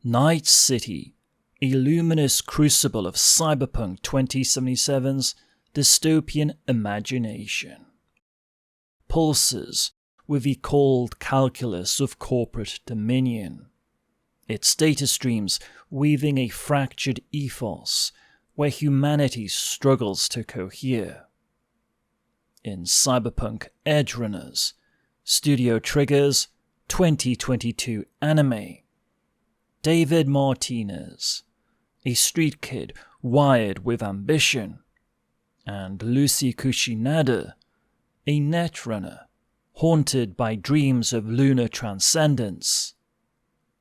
Night City, a luminous crucible of Cyberpunk 2077's dystopian imagination, pulses with the cold calculus of corporate dominion, its data streams weaving a fractured ethos where humanity struggles to cohere. In Cyberpunk Edgerunners, Studio Trigger's 2022 anime, David Martinez, a street kid wired with ambition, and Lucy Kushinada, a netrunner haunted by dreams of lunar transcendence,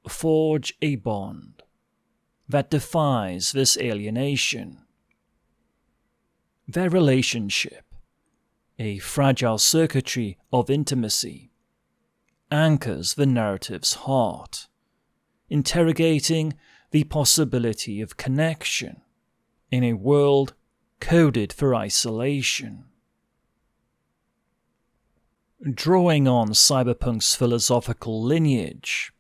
forge a bond that defies this alienation. Their relationship, a fragile circuitry of intimacy, anchors the narrative's heart, interrogating the possibility of connection in a world coded for isolation. Drawing on Cyberpunk's philosophical lineage,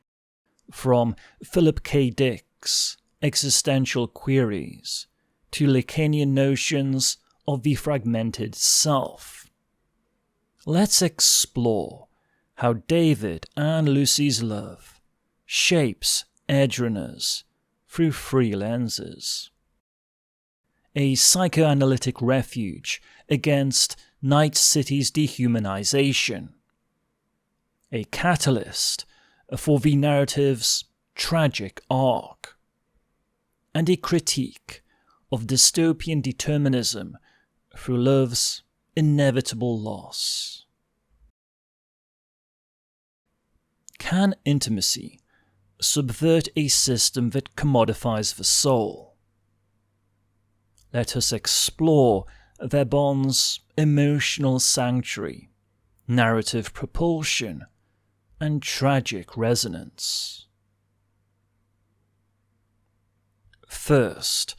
from Philip K. Dick's existential queries to Lacanian notions of the fragmented self, let's explore how David and Lucy's love shapes Edgerunners through three lenses. A psychoanalytic refuge against Night City's dehumanization, a catalyst for the narrative's tragic arc, and a critique of dystopian determinism through love's inevitable loss. Can intimacy subvert a system that commodifies the soul? Let us explore their bond's emotional sanctuary, narrative propulsion, and tragic resonance. First,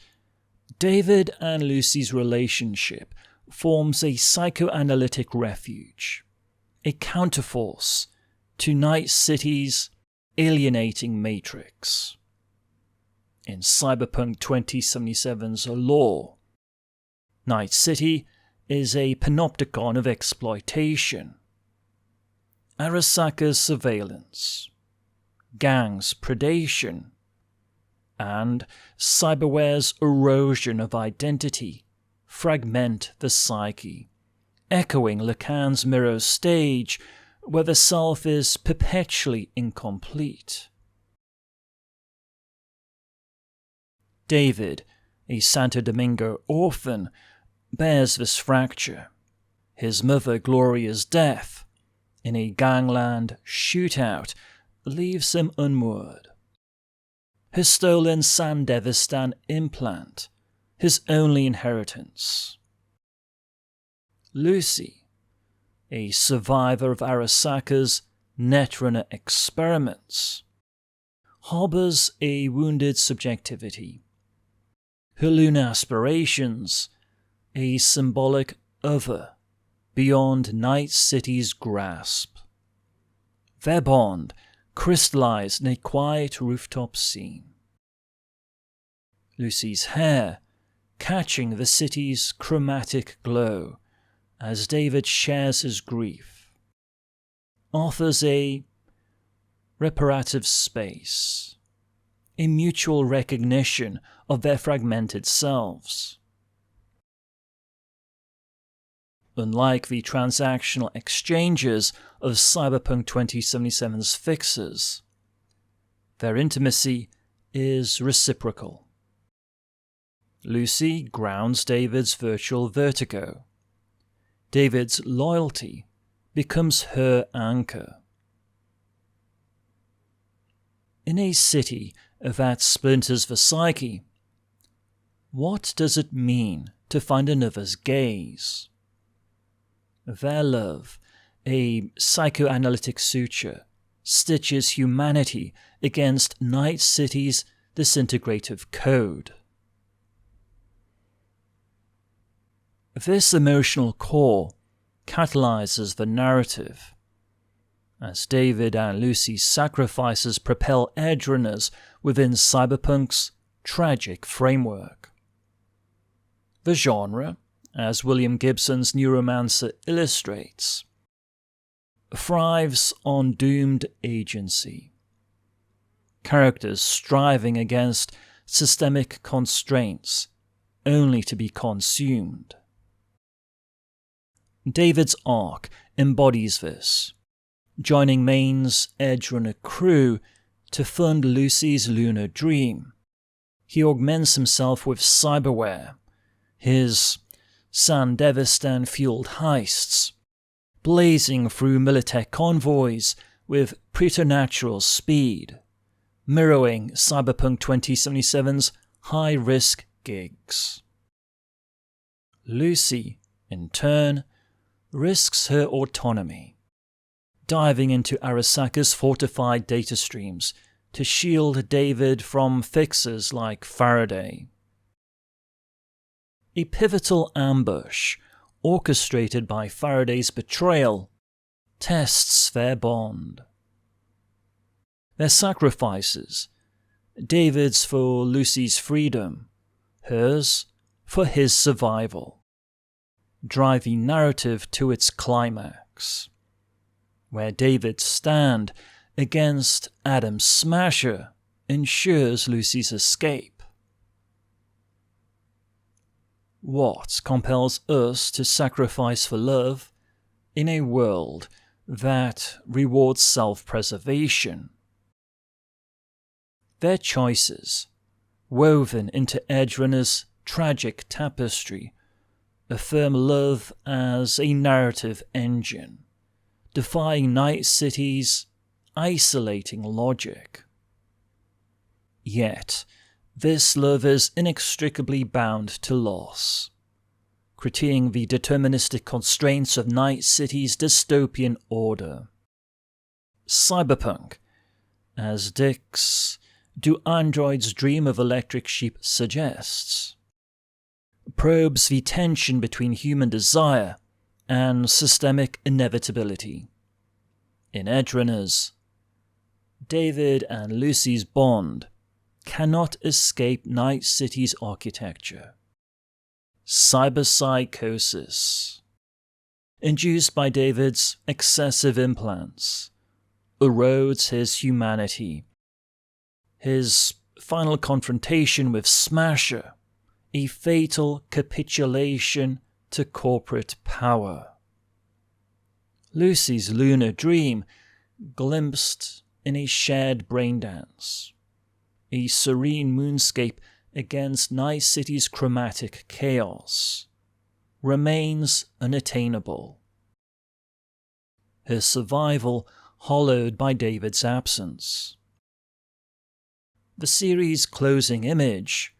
David and Lucy's relationship forms a psychoanalytic refuge, a counterforce to Night City's alienating matrix. In Cyberpunk 2077's lore, Night City is a panopticon of exploitation. Arasaka's surveillance, gangs' predation, and cyberware's erosion of identity fragment the psyche, echoing Lacan's mirror stage where the self is perpetually incomplete. David, a Santo Domingo orphan, bears this fracture. His mother Gloria's death in a gangland shootout leaves him unmoored. His stolen Sandevistan implant, his only inheritance. Lucy, a survivor of Arasaka's netrunner experiments, harbors a wounded subjectivity. Her lunar aspirations, a symbolic other beyond Night City's grasp. Their bond crystallized in a quiet rooftop scene. Lucy's hair catching the city's chromatic glow as David shares his grief, offers a reparative space, a mutual recognition of their fragmented selves. Unlike the transactional exchanges of Cyberpunk 2077's fixes, their intimacy is reciprocal. Lucy grounds David's virtual vertigo. David's loyalty becomes her anchor. In a city that splinters the psyche, what does it mean to find another's gaze? Their love, a psychoanalytic suture, stitches humanity against Night City's disintegrative code. This emotional core catalyzes the narrative. as David and Lucy's sacrifices propel Edgerunners within Cyberpunk's tragic framework. The genre, as William Gibson's Neuromancer illustrates, thrives on doomed agency. Characters striving against systemic constraints only to be consumed. David's arc embodies this, joining Maine's Edgerunner crew to fund Lucy's lunar dream. He augments himself with cyberware, his Sandevistan-fueled heists, blazing through Militech convoys with preternatural speed, mirroring Cyberpunk 2077's high-risk gigs. Lucy, in turn, risks her autonomy, diving into Arasaka's fortified data streams to shield David from fixers like Faraday. A pivotal ambush, orchestrated by Faraday's betrayal, tests their bond. Their sacrifices, David's for Lucy's freedom, hers for his survival, drive the narrative to its climax, where David's stand against Adam Smasher ensures Lucy's escape. What compels us to sacrifice for love in a world that rewards self-preservation? Their choices, woven into Edgerunner's tragic tapestry, affirm love as a narrative engine, defying Night City's isolating logic. Yet, this love is inextricably bound to loss, critiquing the deterministic constraints of Night City's dystopian order. Cyberpunk, as Dick's Do Androids Dream of Electric Sheep suggests, probes the tension between human desire and systemic inevitability. In Edgerunners, David and Lucy's bond cannot escape Night City's architecture. Cyberpsychosis, induced by David's excessive implants, erodes his humanity. His final confrontation with Smasher, a fatal capitulation to corporate power. Lucy's lunar dream, glimpsed in a shared braindance, a serene moonscape against Night City's chromatic chaos, remains unattainable. Her survival hollowed by David's absence. The series' closing image,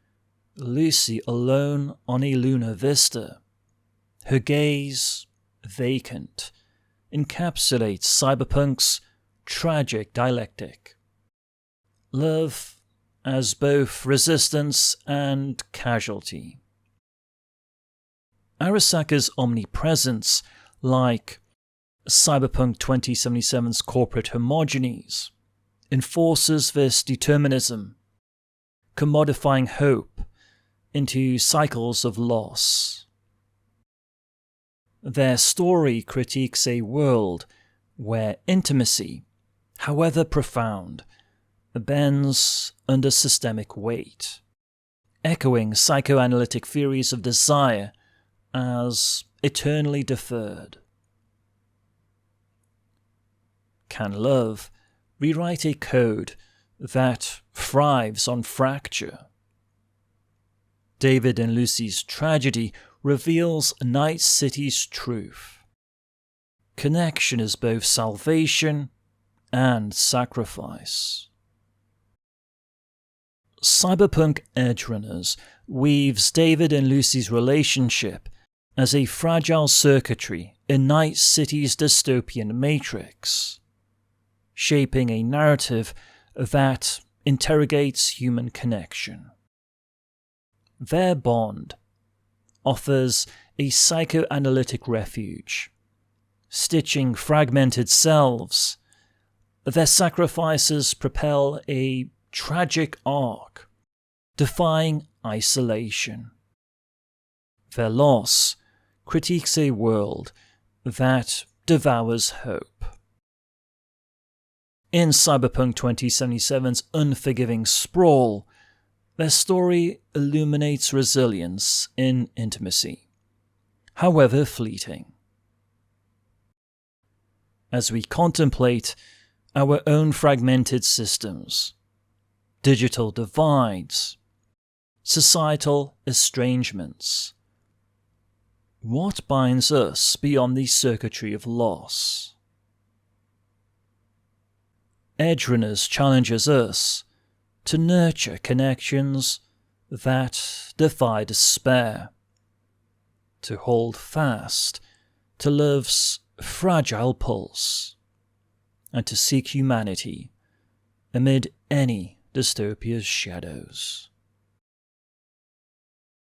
Lucy alone on a lunar vista, her gaze vacant, encapsulates Cyberpunk's tragic dialectic. Love as both resistance and casualty. Arasaka's omnipresence, like Cyberpunk 2077's corporate homogenies, enforces this determinism, commodifying hope into cycles of loss. Their story critiques a world where intimacy, however profound, bends under systemic weight, echoing psychoanalytic theories of desire as eternally deferred. Can love rewrite a code that thrives on fracture? David and Lucy's tragedy reveals Night City's truth. Connection is both salvation and sacrifice. Cyberpunk Edgerunners weaves David and Lucy's relationship as a fragile circuitry in Night City's dystopian matrix, shaping a narrative that interrogates human connection. Their bond offers a psychoanalytic refuge, stitching fragmented selves Their sacrifices propel a tragic arc, defying isolation. Their loss critiques a world that devours hope. In Cyberpunk 2077's unforgiving sprawl, their story illuminates resilience in intimacy, however fleeting. As we contemplate our own fragmented systems, digital divides, societal estrangements, what binds us beyond the circuitry of loss? Edgerunners challenges us to nurture connections that defy despair, to hold fast to love's fragile pulse, and to seek humanity amid any dystopia's shadows.